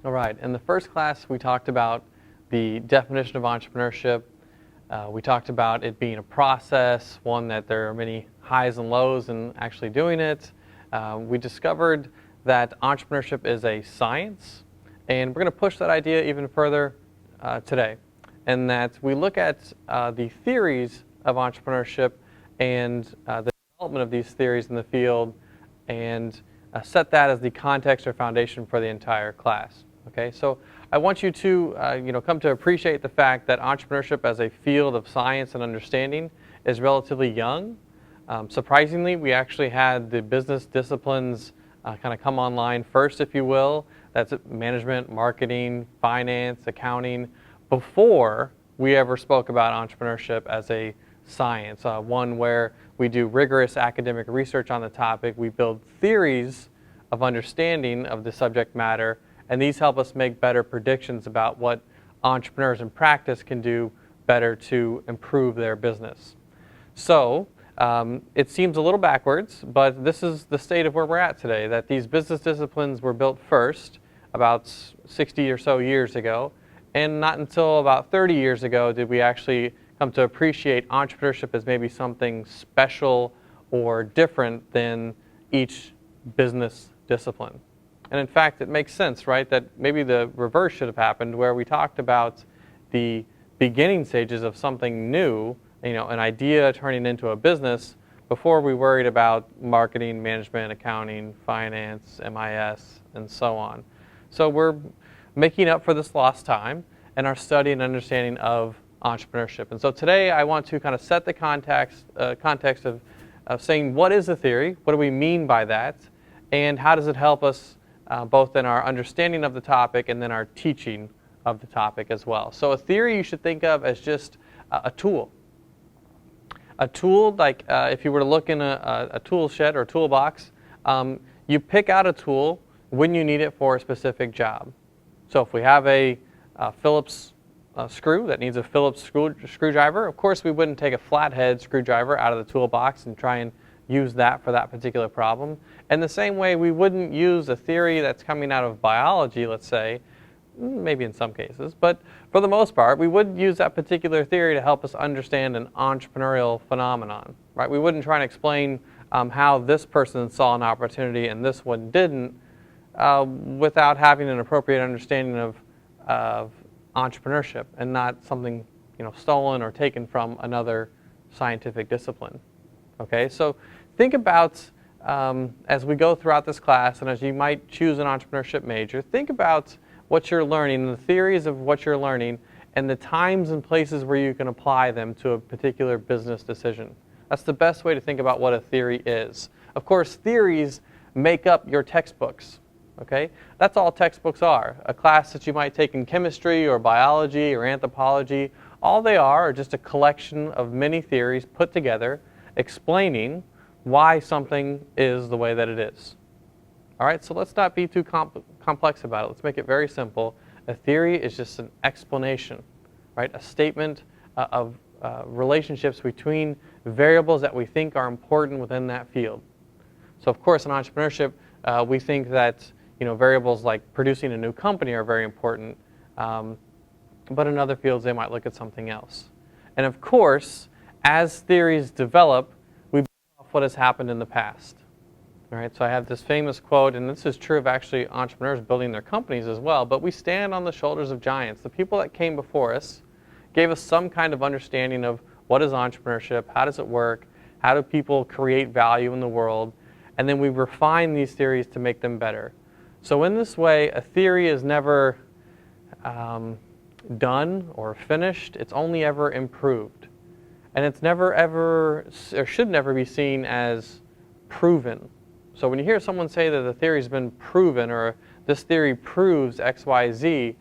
All right, in the first class we talked about the definition of entrepreneurship. We talked about it being a process, one that there are many highs and lows in actually doing it. We discovered that entrepreneurship is a science, and we're going to push that idea even further today. And that we look at the theories of entrepreneurship and the development of these theories in the field, and set that as the context or foundation for the entire class. Okay, so I want you to come to appreciate the fact that entrepreneurship as a field of science and understanding is relatively young. Surprisingly, we actually had the business disciplines kind of come online first, if you will. That's management, marketing, finance, accounting, before we ever spoke about entrepreneurship as a science, one where we do rigorous academic research on the topic. We build theories of understanding of the subject matter, and these help us make better predictions about what entrepreneurs in practice can do better to improve their business. So it seems a little backwards, but this is the state of where we're at today, that these business disciplines were built first about 60 or so years ago, and not until about 30 years ago did we actually come to appreciate entrepreneurship as maybe something special or different than each business discipline. And in fact, it makes sense, right, that maybe the reverse should have happened, where we talked about the beginning stages of something new, an idea turning into a business, before we worried about marketing, management, accounting, finance, MIS, and so on. So we're making up for this lost time in our study and understanding of entrepreneurship. And so today I want to kind of set the context of saying, what is a theory? What do we mean by that? And how does it help us both in our understanding of the topic and then our teaching of the topic as well. So a theory you should think of as just a tool. A tool, like if you were to look in a tool shed or a toolbox, you pick out a tool when you need it for a specific job. So if we have a Phillips screw that needs a Phillips screwdriver, of course we wouldn't take a flathead screwdriver out of the toolbox and try and use that for that particular problem. And the same way, we wouldn't use a theory that's coming out of biology, let's say, maybe in some cases, but for the most part, we would use that particular theory to help us understand an entrepreneurial phenomenon, right? We wouldn't try and explain how this person saw an opportunity and this one didn't without having an appropriate understanding of entrepreneurship and not something stolen or taken from another scientific discipline. Okay, so think about, as we go throughout this class and as you might choose an entrepreneurship major, think about what you're learning, the theories of what you're learning, and the times and places where you can apply them to a particular business decision. That's the best way to think about what a theory is. Of course, theories make up your textbooks. Okay, that's all textbooks are. A class that you might take in chemistry or biology or anthropology, all they are just a collection of many theories put together explaining why something is the way that it is. All right, so let's not be too complex about it. Let's make it very simple. A theory is just an explanation, right? A statement of relationships between variables that we think are important within that field. So of course in entrepreneurship, we think that variables like producing a new company are very important, but in other fields they might look at something else. And of course, as theories develop, we build off what has happened in the past. All right, so I have this famous quote, and this is true of actually entrepreneurs building their companies as well, but we stand on the shoulders of giants. The people that came before us gave us some kind of understanding of what is entrepreneurship, how does it work, how do people create value in the world, and then we refine these theories to make them better. So in this way, a theory is never done or finished, it's only ever improved. And it's never ever, or should never be seen as proven. So when you hear someone say that the theory's been proven or this theory proves X, Y, Z,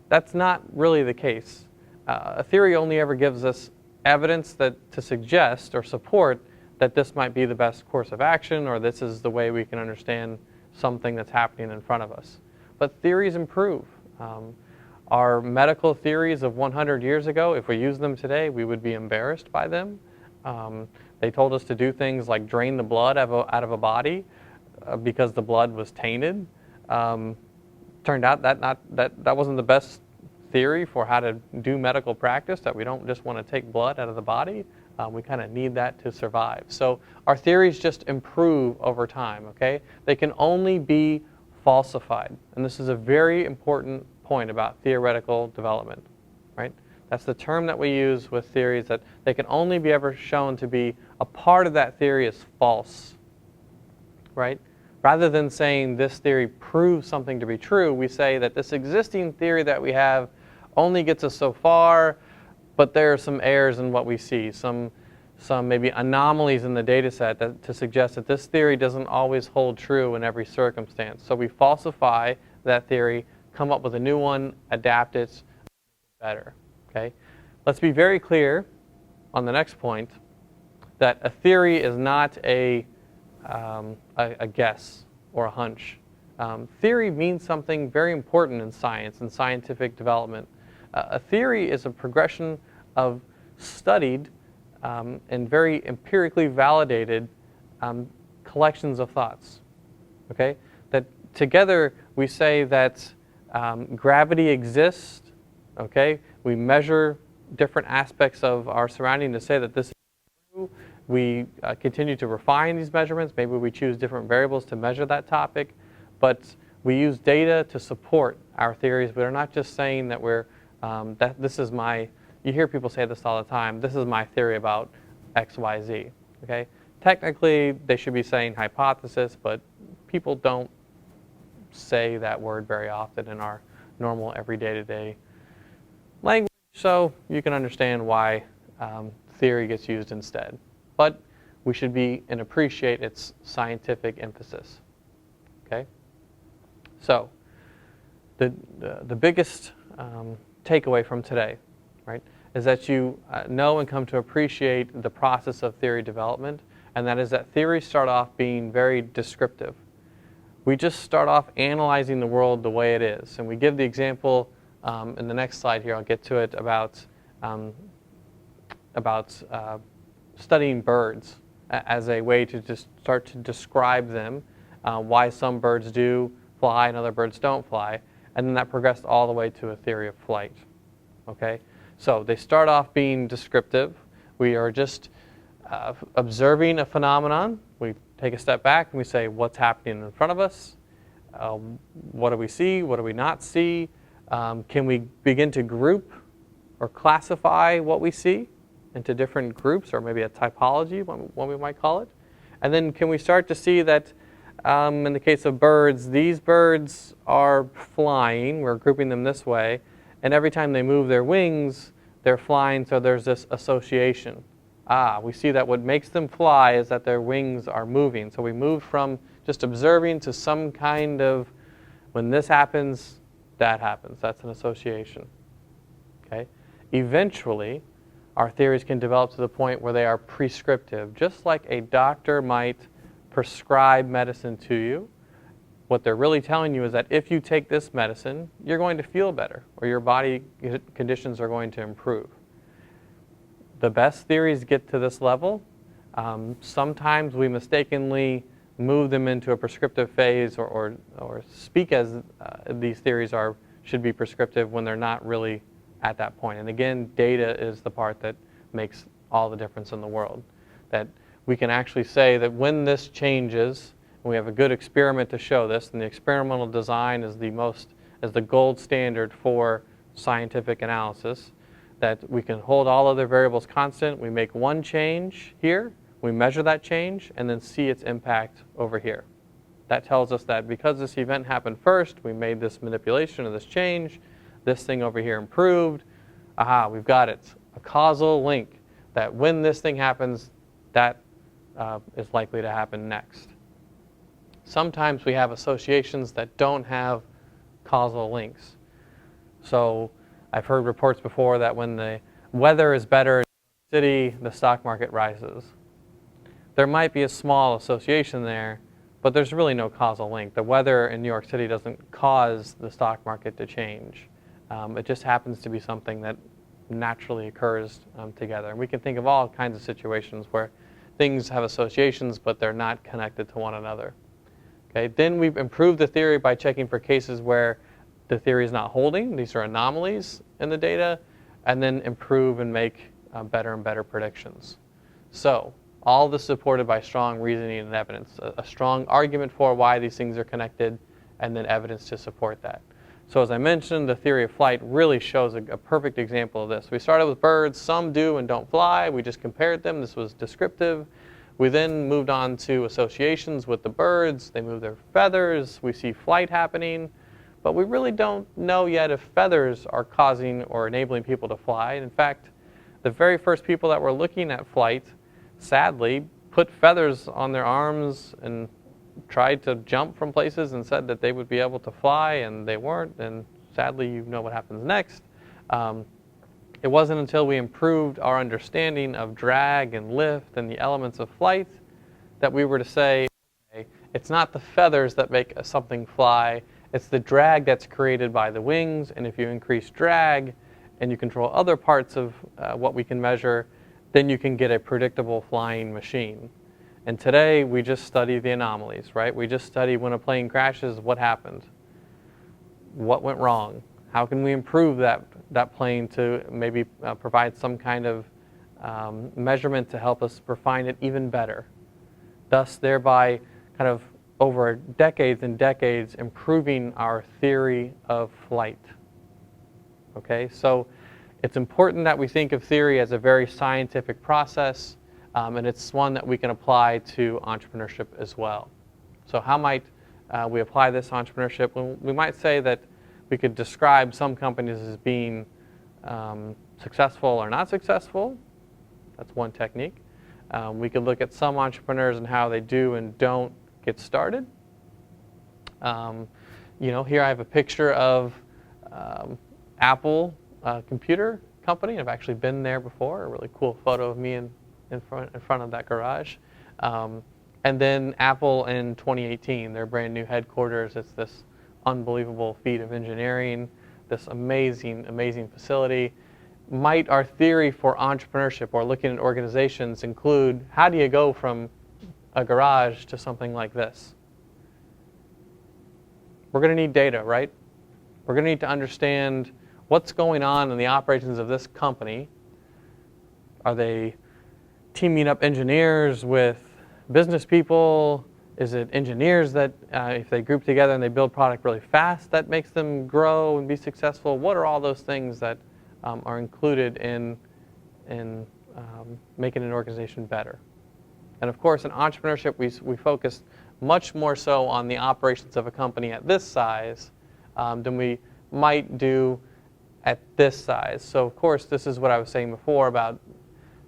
that's not really the case. A theory only ever gives us evidence to suggest or support that this might be the best course of action or this is the way we can understand something that's happening in front of us. But theories improve. Our medical theories of 100 years ago, if we use them today, we would be embarrassed by them. They told us to do things like drain the blood out of a body because the blood was tainted. Turns turned out that wasn't the best theory for how to do medical practice, that we don't just want to take blood out of the body. We kind of need that to survive. So our theories just improve over time, okay? They can only be falsified. And this is a very important point about theoretical development, right? That's the term that we use with theories, that they can only be ever shown to be a part of that theory is false, right? Rather than saying this theory proves something to be true, we say that this existing theory that we have only gets us so far, but there are some errors in what we see, some maybe anomalies in the data set to suggest that this theory doesn't always hold true in every circumstance. So we falsify that theory, come up with a new one, adapt it, better. Okay? Let's be very clear on the next point that a theory is not a guess or a hunch. Theory means something very important in science and scientific development. A theory is a progression of studied and very empirically validated collections of thoughts. Okay? That together we say that gravity exists. Okay? We measure different aspects of our surrounding to say that this is true. We continue to refine these measurements. Maybe we choose different variables to measure that topic. But we use data to support our theories. We're not just saying that that this is my, you hear people say this all the time, this is my theory about X, Y, Z. Okay? Technically, they should be saying hypothesis, but people don't say that word very often in our normal everyday language, so you can understand why theory gets used instead. But we should be and appreciate its scientific emphasis. Okay? So, the biggest takeaway from today, right, is that you know and come to appreciate the process of theory development, and that is that theories start off being very descriptive. We just start off analyzing the world the way it is, and we give the example in the next slide here. I'll get to it about studying birds as a way to just start to describe them, why some birds do fly and other birds don't fly, and then that progressed all the way to a theory of flight. Okay, so they start off being descriptive. We are just observing a phenomenon. We take a step back and we say, what's happening in front of us? What do we see? What do we not see? Can we begin to group or classify what we see into different groups, or maybe a typology, what we might call it? And then can we start to see that in the case of birds, these birds are flying, we're grouping them this way, and every time they move their wings, they're flying, so there's this association. We see that what makes them fly is that their wings are moving. So we moved from just observing to some kind of, when this happens, that happens. That's an association. Okay? Eventually, our theories can develop to the point where they are prescriptive. Just like a doctor might prescribe medicine to you, what they're really telling you is that if you take this medicine, you're going to feel better, or your body conditions are going to improve. The best theories get to this level. Sometimes we mistakenly move them into a prescriptive phase, or speak as these theories should be prescriptive when they're not really at that point. And again, data is the part that makes all the difference in the world. That we can actually say that when this changes, and we have a good experiment to show this, and the experimental design is the gold standard for scientific analysis, that we can hold all other variables constant, we make one change here, we measure that change, and then see its impact over here. That tells us that because this event happened first, we made this manipulation of this change, this thing over here improved. We've got it. A causal link that when this thing happens, that is likely to happen next. Sometimes we have associations that don't have causal links. So I've heard reports before that when the weather is better in the city, the stock market rises. There might be a small association there, but there's really no causal link. The weather in New York City doesn't cause the stock market to change. It just happens to be something that naturally occurs together. And we can think of all kinds of situations where things have associations, but they're not connected to one another. Okay? Then we've improved the theory by checking for cases where the theory is not holding, these are anomalies in the data, and then improve and make better and better predictions. So all this supported by strong reasoning and evidence, a strong argument for why these things are connected, and then evidence to support that. So as I mentioned, the theory of flight really shows a perfect example of this. We started with birds, some do and don't fly. We just compared them. This was descriptive. We then moved on to associations with the birds. They move their feathers. We see flight happening. But we really don't know yet if feathers are causing or enabling people to fly. In fact, the very first people that were looking at flight, sadly, put feathers on their arms and tried to jump from places and said that they would be able to fly, and they weren't, and sadly you know what happens next. It wasn't until we improved our understanding of drag and lift and the elements of flight that we were to say, okay, it's not the feathers that make something fly, it's the drag that's created by the wings, and if you increase drag and you control other parts of what we can measure, then you can get a predictable flying machine. And today, we just study the anomalies, right? We just study when a plane crashes, what happened? What went wrong? How can we improve that plane to maybe provide some kind of measurement to help us refine it even better? Thus, thereby, kind of over decades and decades, improving our theory of flight. Okay, so it's important that we think of theory as a very scientific process. And it's one that we can apply to entrepreneurship as well. So how might we apply this to entrepreneurship? Well, we might say that we could describe some companies as being successful or not successful. That's one technique. We could look at some entrepreneurs and how they do and don't get started. Here I have a picture of Apple computer company. I've actually been there before. A really cool photo of me in front of that garage. And then Apple in 2018, their brand new headquarters. It's this unbelievable feat of engineering, this amazing, amazing facility. Might our theory for entrepreneurship or looking at organizations include how do you go from a garage to something like this? We're going to need data, right? We're going to need to understand what's going on in the operations of this company. Are they teaming up engineers with business people? Is it engineers that, if they group together and they build product really fast, that makes them grow and be successful? What are all those things that are included in making an organization better? And of course, in entrepreneurship, we focus much more so on the operations of a company at this size than we might do at this size. So of course, this is what I was saying before about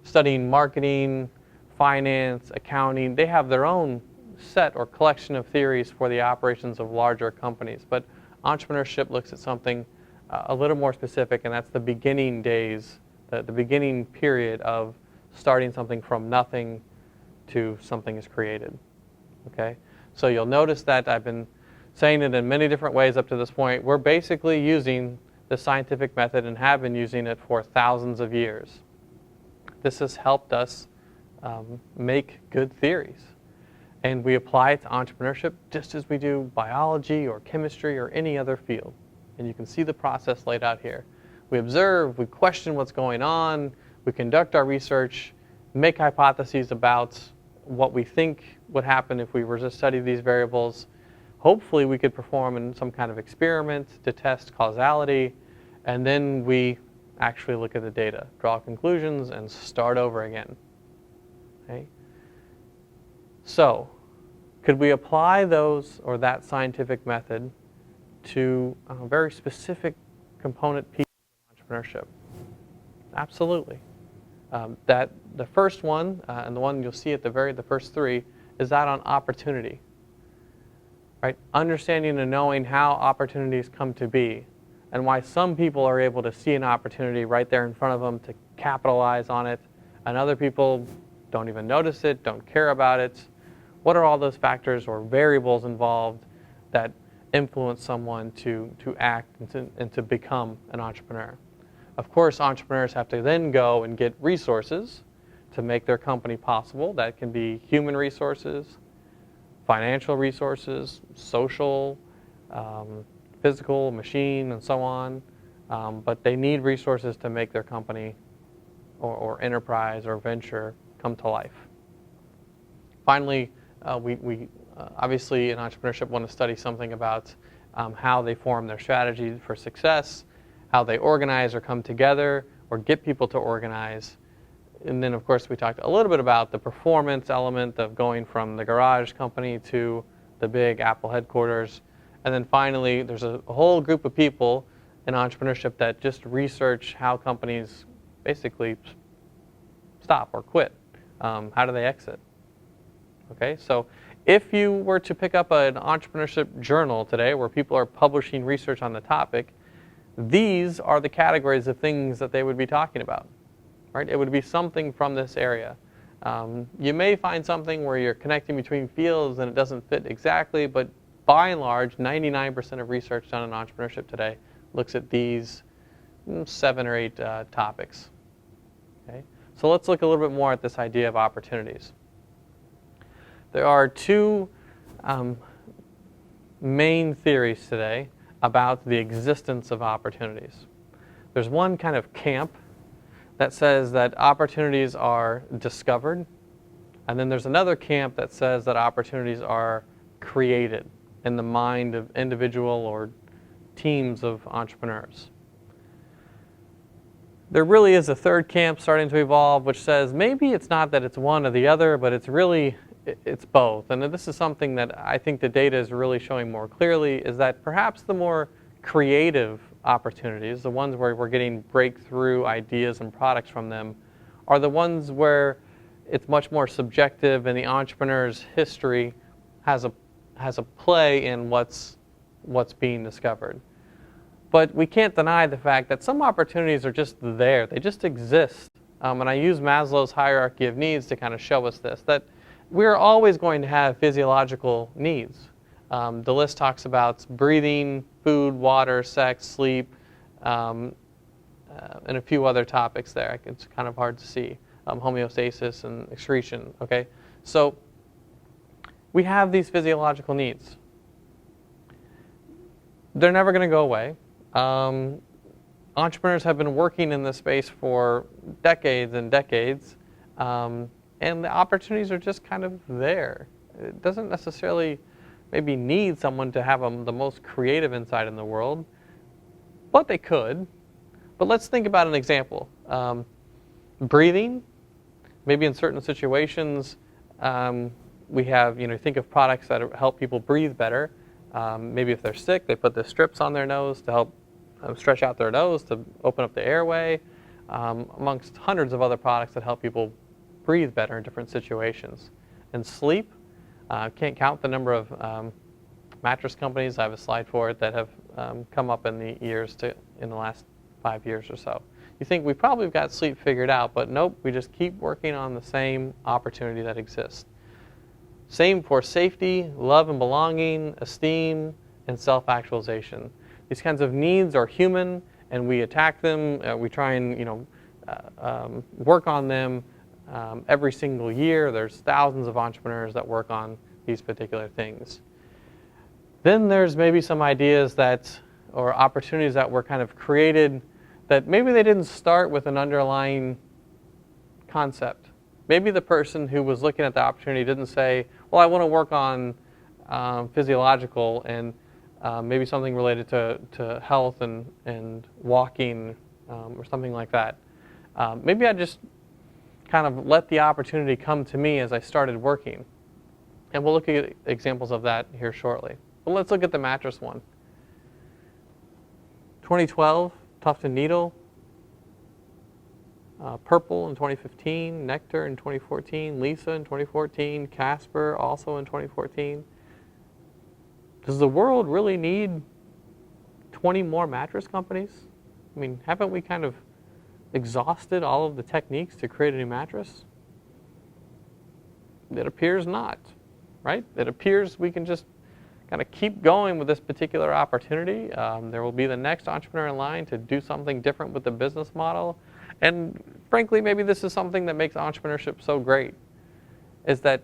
studying marketing, finance, accounting. They have their own set or collection of theories for the operations of larger companies. But entrepreneurship looks at something a little more specific, and that's the beginning days, the beginning period of starting something from nothing to something is created. Okay? So you'll notice that I've been saying it in many different ways up to this point. We're basically using the scientific method and have been using it for thousands of years. This has helped us make good theories. And we apply it to entrepreneurship just as we do biology or chemistry or any other field. And you can see the process laid out here. We observe, we question what's going on, we conduct our research, make hypotheses about what we think would happen if we were to study these variables. Hopefully we could perform in some kind of experiment to test causality, and then we actually look at the data, draw conclusions, and start over again. Okay? So, could we apply those or that scientific method to a very specific component piece of entrepreneurship? Absolutely. That the first one, and the one you'll see at the first three, is that on opportunity. Right? Understanding and knowing how opportunities come to be, and why some people are able to see an opportunity right there in front of them to capitalize on it, and other people don't even notice it, don't care about it. What are all those factors or variables involved that influence someone to act and to become an entrepreneur? Of course, entrepreneurs have to then go and get resources to make their company possible. That can be human resources, financial resources, social, physical, machine, and so on, but they need resources to make their company or enterprise or venture come to life. Finally, we obviously in entrepreneurship want to study something about how they form their strategy for success, how they organize or come together or get people to organize. And then, of course, we talked a little bit about the performance element of going from the garage company to the big Apple headquarters. And then finally, there's a whole group of people in entrepreneurship that just research how companies basically stop or quit. How do they exit? Okay, so if you were to pick up an entrepreneurship journal today where people are publishing research on the topic, these are the categories of things that they would be talking about. Right? It would be something from this area. You may find something where you're connecting between fields and it doesn't fit exactly, but by and large, 99% of research done in entrepreneurship today looks at these 7 or 8 topics. Okay? So let's look a little bit more at this idea of opportunities. There are 2 main theories today about the existence of opportunities. There's one kind of camp that says that opportunities are discovered, and then there's another camp that says that opportunities are created in the mind of individual or teams of entrepreneurs. There really is a third camp starting to evolve, which says maybe it's not that it's one or the other, but it's both. And this is something that I think the data is really showing more clearly, is that perhaps the more creative opportunities, the ones where we're getting breakthrough ideas and products from them, are the ones where it's much more subjective and the entrepreneur's history has a play in what's being discovered. But we can't deny the fact that some opportunities are just there. They just exist. And I use Maslow's hierarchy of needs to kind of show us this, that we're always going to have physiological needs. The list talks about breathing, food, water, sex, sleep, and a few other topics there. It's kind of hard to see. Homeostasis and excretion, okay? So we have these physiological needs. They're never going to go away. Entrepreneurs have been working in this space for decades and decades, and the opportunities are just kind of there. It doesn't necessarily maybe need someone to have the most creative insight in the world, but they could. But let's think about an example. Breathing, maybe in certain situations, we have, think of products that help people breathe better. Maybe if they're sick, they put the strips on their nose to help stretch out their nose to open up the airway, amongst hundreds of other products that help people breathe better in different situations. And sleep, can't count the number of mattress companies, I have a slide for it, that have come up in the last 5 years or so. You think we probably got sleep figured out, but nope, we just keep working on the same opportunity that exists. Same for safety, love and belonging, esteem, and self-actualization. These kinds of needs are human, and we attack them. We try and work on them every single year. There's thousands of entrepreneurs that work on these particular things. Then there's maybe some ideas or opportunities that were kind of created that maybe they didn't start with an underlying concept. Maybe the person who was looking at the opportunity didn't say, well, I want to work on physiological and maybe something related to health and walking or something like that. Maybe I just kind of let the opportunity come to me as I started working. And we'll look at examples of that here shortly. But let's look at the mattress one. 2012, Tuft & Needle. Purple in 2015, Nectar in 2014, Lisa in 2014, Casper also in 2014. Does the world really need 20 more mattress companies? I mean, haven't we kind of exhausted all of the techniques to create a new mattress? It appears not, right? It appears we can just kind of keep going with this particular opportunity. There will be the next entrepreneur in line to do something different with the business model. And frankly, maybe this is something that makes entrepreneurship so great, is that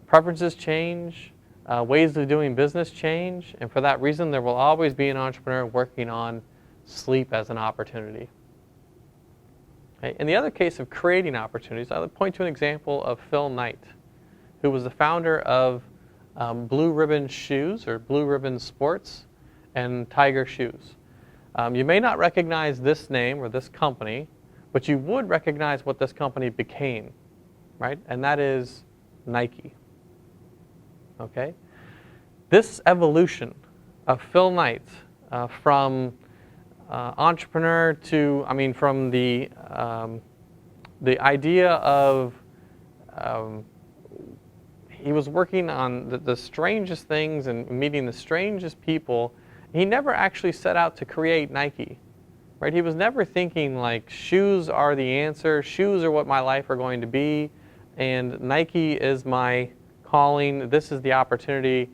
preferences change, ways of doing business change, and for that reason, there will always be an entrepreneur working on sleep as an opportunity. Okay? In the other case of creating opportunities, I would point to an example of Phil Knight, who was the founder of Blue Ribbon Shoes, or Blue Ribbon Sports, and Tiger Shoes. You may not recognize this name or this company, but you would recognize what this company became, right? And that is Nike. Okay? This evolution of Phil Knight from entrepreneur to, from the idea of he was working on the strangest things and meeting the strangest people. He never actually set out to create Nike, right? He was never thinking like shoes are the answer, shoes are what my life are going to be, and Nike is my calling, this is the opportunity,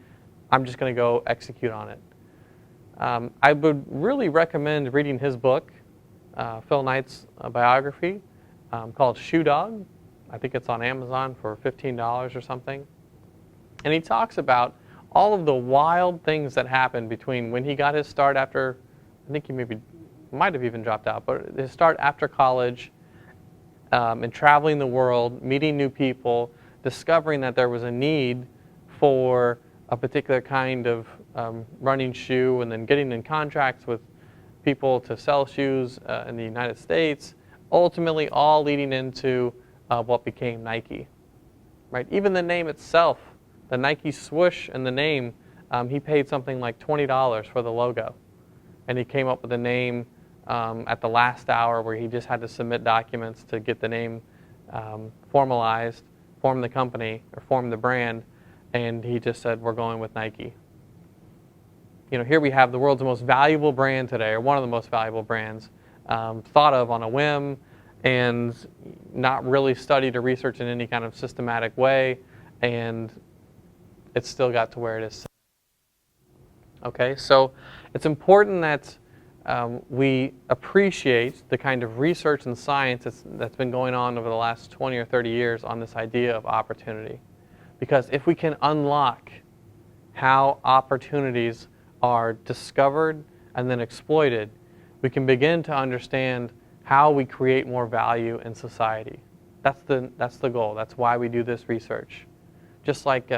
I'm just going to go execute on it. I would really recommend reading his book, Phil Knight's biography, called Shoe Dog. I think it's on Amazon for $15 or something. And he talks about all of the wild things that happened between when he got his start after, I think he might have even dropped out, but his start after college, and traveling the world, meeting new people, discovering that there was a need for a particular kind of running shoe, and then getting in contracts with people to sell shoes in the United States, ultimately all leading into what became Nike. Right? Even the name itself, the Nike swoosh and the name, he paid something like $20 for the logo. And he came up with a name at the last hour where he just had to submit documents to get the name formalized, form the company, or form the brand, and he just said, we're going with Nike. Here we have the world's most valuable brand today, or one of the most valuable brands, thought of on a whim and not really studied or researched in any kind of systematic way, and it's still got to where it is. Okay, so it's important that we appreciate the kind of research and science that's been going on over the last 20 or 30 years on this idea of opportunity. Because if we can unlock how opportunities are discovered and then exploited, we can begin to understand how we create more value in society. That's the goal. That's why we do this research. Just like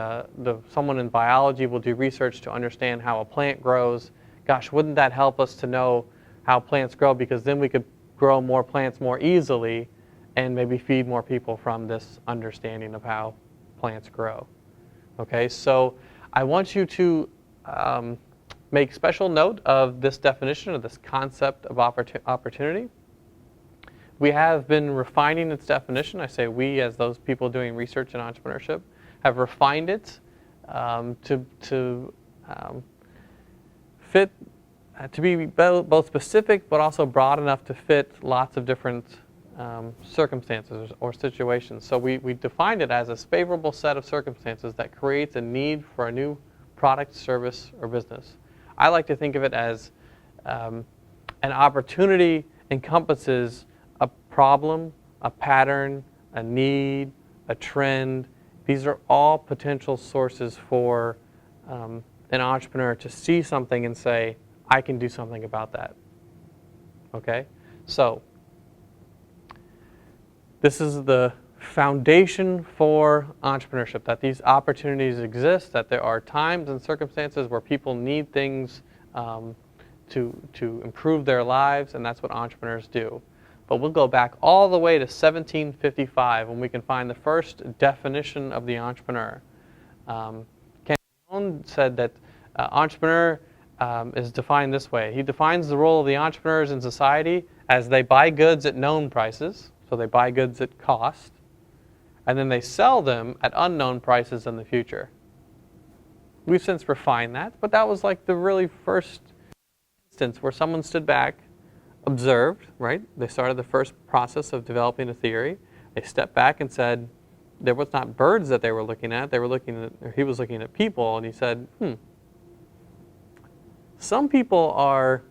someone in biology will do research to understand how a plant grows, gosh, wouldn't that help us to know how plants grow, because then we could grow more plants more easily and maybe feed more people from this understanding of how plants grow. Okay, so I want you to make special note of this definition, of this concept of opportunity. We have been refining its definition. I say we, as those people doing research in entrepreneurship, have refined it to fit, to be both specific but also broad enough to fit lots of different circumstances or situations. So we defined it as a favorable set of circumstances that creates a need for a new product, service, or business. I like to think of it as an opportunity encompasses a problem, a pattern, a need, a trend. These are all potential sources for an entrepreneur to see something and say, I can do something about that. Okay? So, this is the foundation for entrepreneurship, that these opportunities exist, that there are times and circumstances where people need things to improve their lives, and that's what entrepreneurs do. But we'll go back all the way to 1755 when we can find the first definition of the entrepreneur. Ken Stone said that entrepreneur is defined this way. He defines the role of the entrepreneurs in society as they buy goods at known prices, so they buy goods at cost, and then they sell them at unknown prices in the future. We've since refined that, but that was like the really first instance where someone stood back, observed, right? They started the first process of developing a theory. They stepped back and said, there was not birds that they were looking at, they were looking at, or he was looking at people, and he said, some people are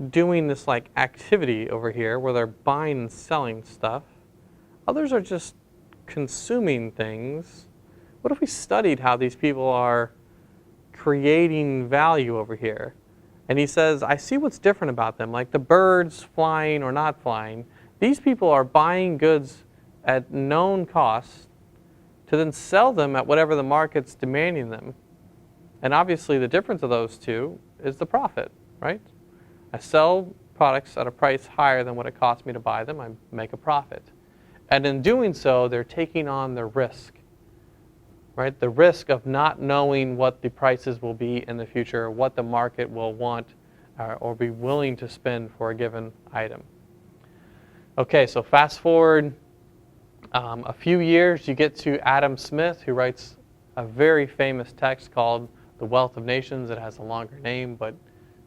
doing this like activity over here where they're buying and selling stuff. Others are just consuming things what if we studied how these people are creating value over here? And he says, I see what's different about them, like the birds flying or not flying. These people are buying goods at known costs to then sell them at whatever the market's demanding them. And obviously the difference of those two is the profit, right? I sell products at a price higher than what it costs me to buy them. I make a profit. And in doing so, they're taking on the risk, right? The risk of not knowing what the prices will be in the future, what the market will want or be willing to spend for a given item. Okay, so fast forward a few years, you get to Adam Smith, who writes a very famous text called The Wealth of Nations. It has a longer name, but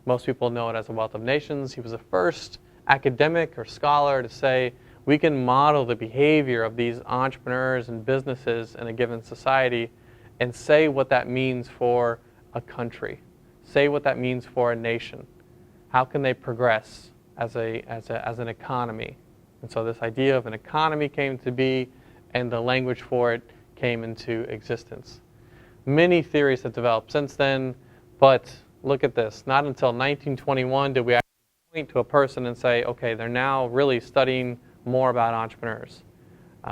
most people know it as The Wealth of Nations. He was the first academic or scholar to say we can model the behavior of these entrepreneurs and businesses in a given society and say what that means for a country, say what that means for a nation. How can they progress as an economy? And so this idea of an economy came to be, and the language for it came into existence. Many theories have developed since then, but look at this. Not until 1921 did we actually point to a person and say, okay, they're now really studying more about entrepreneurs.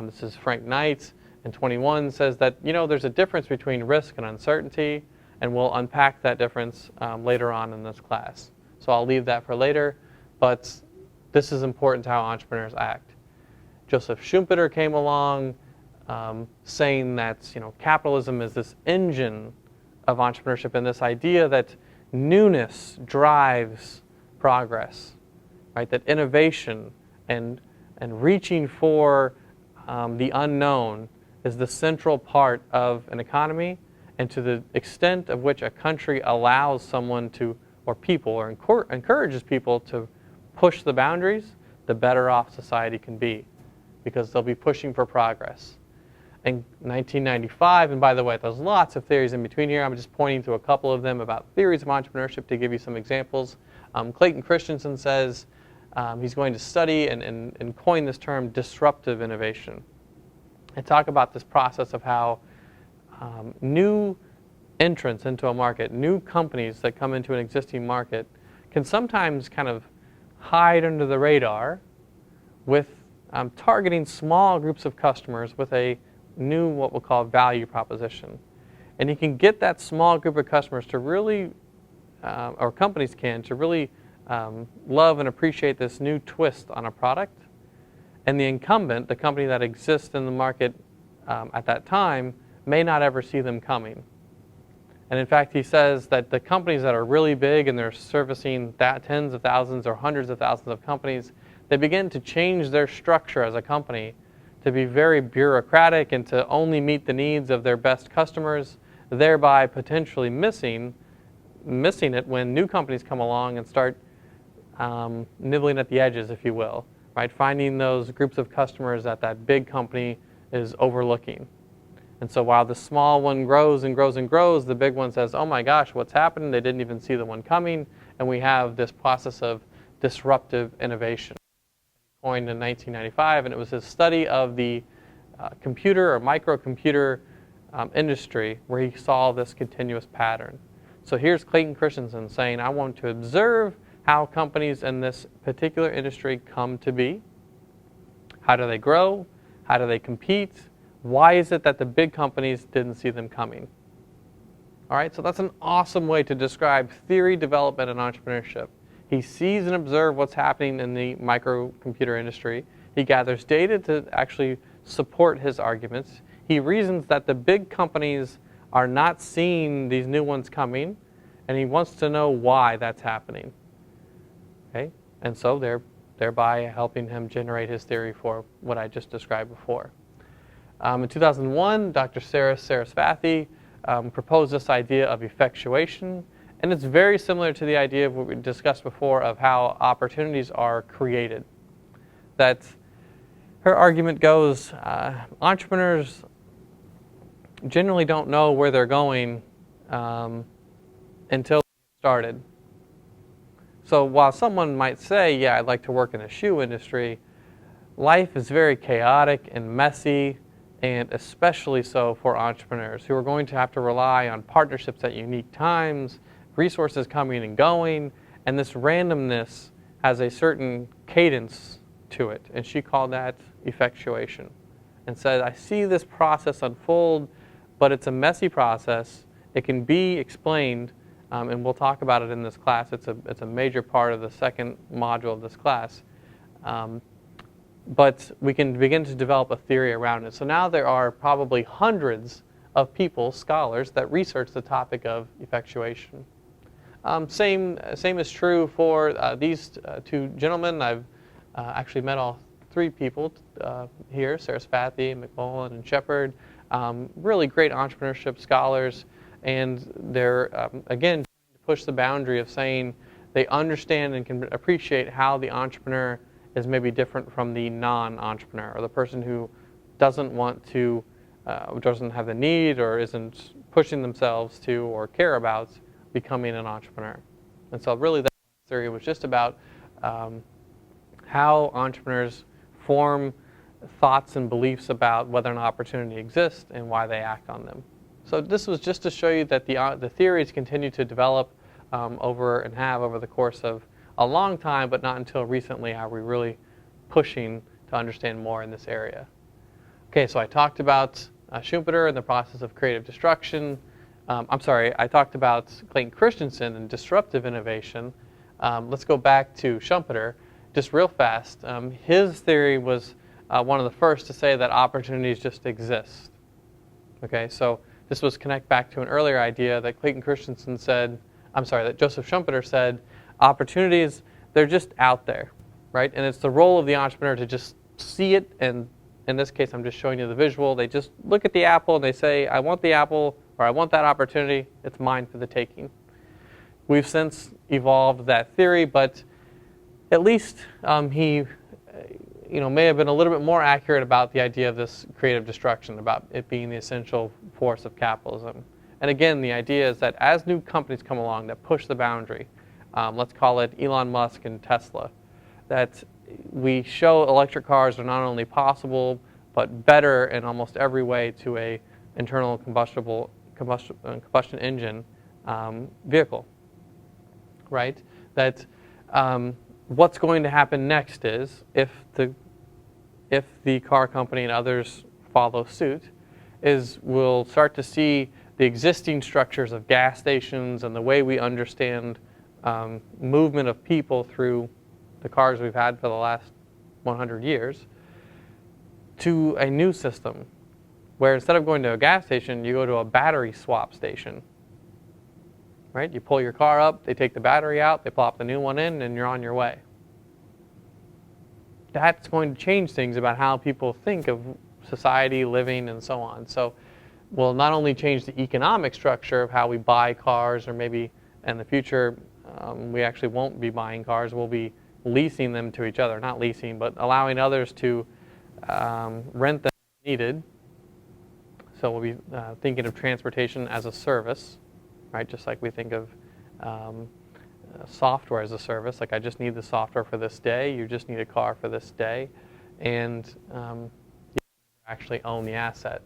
This is Frank Knight, in 21 says that, there's a difference between risk and uncertainty, and we'll unpack that difference later on in this class. So I'll leave that for later, but this is important to how entrepreneurs act. Joseph Schumpeter came along saying that capitalism is this engine of entrepreneurship, and this idea that newness drives progress, right? That innovation and reaching for the unknown is the central part of an economy, and to the extent of which a country allows someone to, or people, or encourages people to push the boundaries, the better off society can be, because they'll be pushing for progress. In 1995, and by the way, there's lots of theories in between here. I'm just pointing to a couple of them about theories of entrepreneurship to give you some examples. Clayton Christensen says he's going to study and coin this term disruptive innovation, and talk about this process of how new entrants into a market, new companies that come into an existing market, can sometimes kind of hide under the radar with targeting small groups of customers with a new, what we'll call, value proposition. And you can get that small group of customers to really, or companies can, to really love and appreciate this new twist on a product. And the incumbent, the company that exists in the market at that time, may not ever see them coming. And in fact, he says that the companies that are really big and they're servicing tens of thousands or hundreds of thousands of companies, they begin to change their structure as a company to be very bureaucratic and to only meet the needs of their best customers, thereby potentially missing it when new companies come along and start nibbling at the edges, if you will, right? Finding those groups of customers that big company is overlooking. And so while the small one grows and grows and grows, the big one says, oh my gosh, what's happening? They didn't even see the one coming. And we have this process of disruptive innovation, coined in 1995. And it was his study of the computer or microcomputer industry where he saw this continuous pattern. So here's Clayton Christensen saying, I want to observe how companies in this particular industry come to be. How do they grow? How do they compete? Why is it that the big companies didn't see them coming? All right, so that's an awesome way to describe theory, development, and entrepreneurship. He sees and observes what's happening in the microcomputer industry. He gathers data to actually support his arguments. He reasons that the big companies are not seeing these new ones coming, and he wants to know why that's happening. Okay, and so thereby helping him generate his theory for what I just described before. In 2001, Dr. Sarah Sarasvathy proposed this idea of effectuation, and it's very similar to the idea of what we discussed before of how opportunities are created. That her argument goes, entrepreneurs generally don't know where they're going until they get started. So while someone might say, yeah, I'd like to work in the shoe industry, life is very chaotic and messy and especially so for entrepreneurs who are going to have to rely on partnerships at unique times, resources coming and going, and this randomness has a certain cadence to it. And she called that effectuation and said, I see this process unfold, but it's a messy process. It can be explained, and we'll talk about it in this class. It's a major part of the second module of this class. But we can begin to develop a theory around it. So now there are probably hundreds of people, scholars, that research the topic of effectuation. Same is true for these two gentlemen. I've actually met all three people here, Sarah Spathy, McMullen, and Shepard. Really great entrepreneurship scholars, and they're, again, trying to push the boundary of saying they understand and can appreciate how the entrepreneur is maybe different from the non-entrepreneur, or the person who doesn't want to, doesn't have the need, or isn't pushing themselves to or care about becoming an entrepreneur. And so really that theory was just about how entrepreneurs form thoughts and beliefs about whether an opportunity exists and why they act on them. So this was just to show you that the theories continue to develop over the course of a long time, but not until recently are we really pushing to understand more in this area. Okay, so I talked about Schumpeter and the process of creative destruction. I talked about Clayton Christensen and disruptive innovation. Let's go back to Schumpeter just real fast. His theory was one of the first to say that opportunities just exist. Okay, so this was connect back to an earlier idea that Clayton Christensen said, that Joseph Schumpeter said, opportunities, they're just out there, right? And it's the role of the entrepreneur to just see it, and in this case, I'm just showing you the visual. They just look at the apple and they say, I want the apple, or I want that opportunity, it's mine for the taking. We've since evolved that theory, but at least he may have been a little bit more accurate about the idea of this creative destruction, about it being the essential force of capitalism. And again, the idea is that as new companies come along that push the boundary, let's call it Elon Musk and Tesla, that we show electric cars are not only possible, but better in almost every way to a internal combustion engine vehicle, right? That what's going to happen next is, if the car company and others follow suit, is we'll start to see the existing structures of gas stations and the way we understand movement of people through the cars we've had for the last 100 years to a new system where instead of going to a gas station, you go to a battery swap station. Right? You pull your car up, they take the battery out, they plop the new one in, and you're on your way. That's going to change things about how people think of society, living, and so on. So we'll not only change the economic structure of how we buy cars, or maybe in the future we actually won't be buying cars, we'll be leasing them to each other. Not leasing, but allowing others to rent them if needed. So we'll be thinking of transportation as a service, right? Just like we think of software as a service. Like, I just need the software for this day, you just need a car for this day, and you actually own the asset.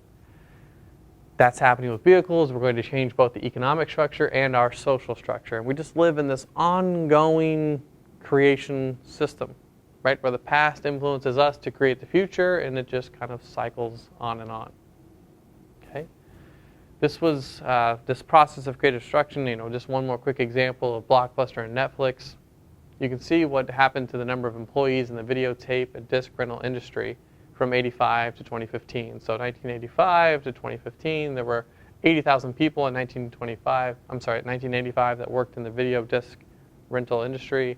That's happening with vehicles. We're going to change both the economic structure and our social structure. And we just live in this ongoing creation system, right? Where the past influences us to create the future, and it just kind of cycles on and on. Okay? This was this process of creative destruction, just one more quick example of Blockbuster and Netflix. You can see what happened to the number of employees in the videotape and disc rental industry from 85 to 2015. So 1985 to 2015, there were 80,000 people in 1985 that worked in the video disc rental industry.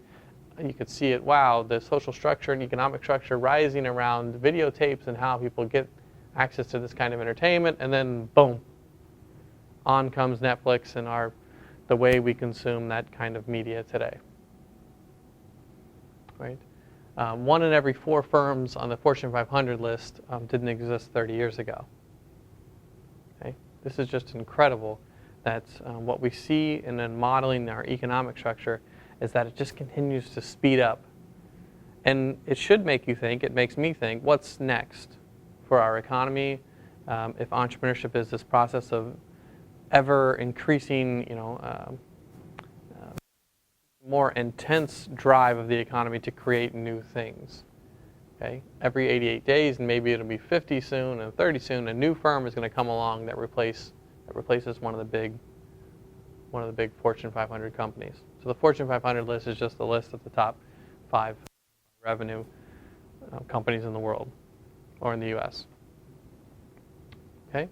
You could see it, wow, the social structure and economic structure rising around videotapes and how people get access to this kind of entertainment, and then boom, on comes Netflix and the way we consume that kind of media today. Right? 1 in every 4 firms on the Fortune 500 list didn't exist 30 years ago. Okay? This is just incredible that what we see in then modeling our economic structure is that it just continues to speed up. And it should make you think, it makes me think, what's next for our economy if entrepreneurship is this process of ever increasing, more intense drive of the economy to create new things. Okay? Every 88 days, and maybe it'll be 50 soon and 30 soon, a new firm is going to come along that replaces one of the big Fortune 500 companies. So the Fortune 500 list is just the list of the top 5 revenue companies in the world or in the U.S. Okay.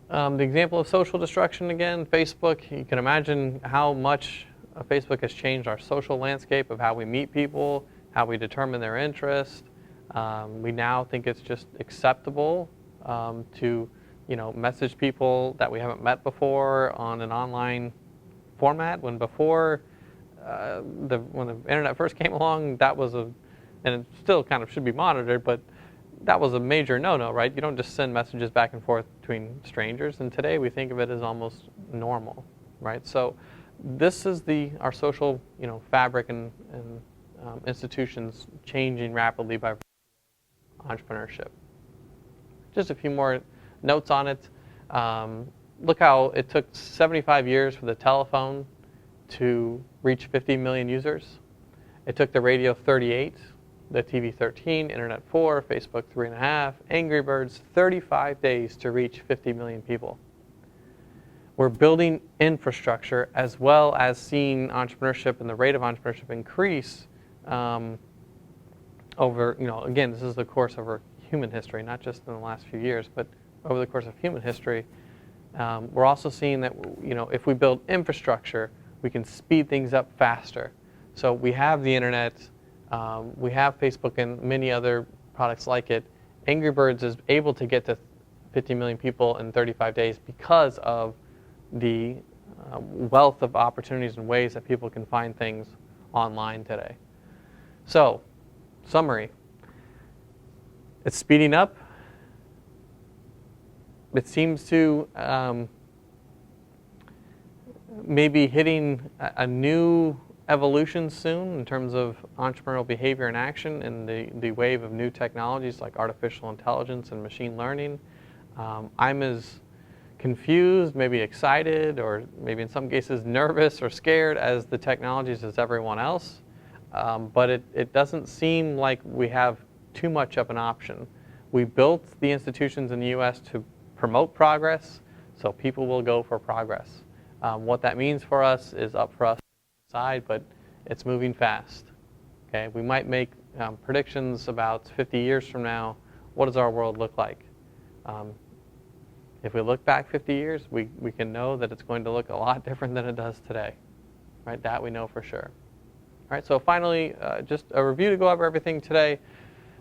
The example of social destruction again, Facebook. You can imagine how much Facebook has changed our social landscape of how we meet people, how we determine their interest. We now think it's just acceptable to message people that we haven't met before on an online format, when before when the internet first came along, that was and it still kind of should be monitored, but that was a major no-no, right? You don't just send messages back and forth between strangers, and today we think of it as almost normal, right? So this is our social fabric and institutions changing rapidly by entrepreneurship. Just a few more notes on it. Look how it took 75 years for the telephone to reach 50 million users. It took the radio 38, the TV 13, internet 4, Facebook 3.5, Angry Birds 35 days to reach 50 million people. We're building infrastructure as well as seeing entrepreneurship and the rate of entrepreneurship increase over, again, this is the course over human history, not just in the last few years, but over the course of human history. We're also seeing that, if we build infrastructure, we can speed things up faster. So we have the internet, we have Facebook and many other products like it. Angry Birds is able to get to 50 million people in 35 days because of the wealth of opportunities and ways that people can find things online today. So, summary. It's speeding up. It seems to maybe hitting a new evolution soon in terms of entrepreneurial behavior and action in the wave of new technologies like artificial intelligence and machine learning. I'm as confused, maybe excited, or maybe in some cases nervous or scared as the technologies as everyone else. But it doesn't seem like we have too much of an option. We built the institutions in the U.S. to promote progress, so people will go for progress. What that means for us is up for us to decide, but it's moving fast. Okay, we might make predictions about 50 years from now. What does our world look like? If we look back 50 years, we can know that it's going to look a lot different than it does today. Right? That we know for sure. All right, so finally, just a review to go over everything today.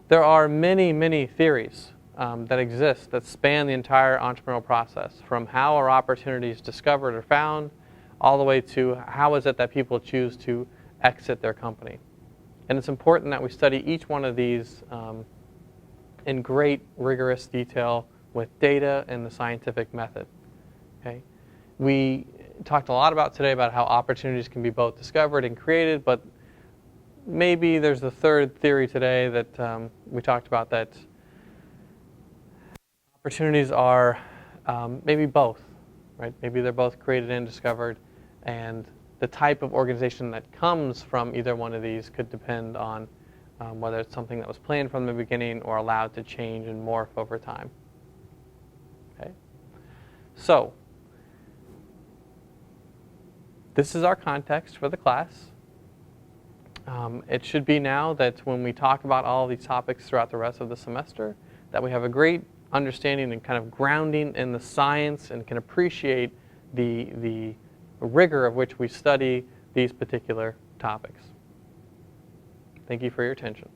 There are many, many theories that exist that span the entire entrepreneurial process, from how are opportunities discovered or found, all the way to how is it that people choose to exit their company. And it's important that we study each one of these in great rigorous detail with data and the scientific method. Okay? We talked a lot today about how opportunities can be both discovered and created, but maybe there's a third theory today that we talked about, that opportunities are maybe both, right? Maybe they're both created and discovered, and the type of organization that comes from either one of these could depend on whether it's something that was planned from the beginning or allowed to change and morph over time. Okay? So, this is our context for the class. It should be now that when we talk about all these topics throughout the rest of the semester, that we have a great understanding and kind of grounding in the science and can appreciate the rigor of which we study these particular topics. Thank you for your attention.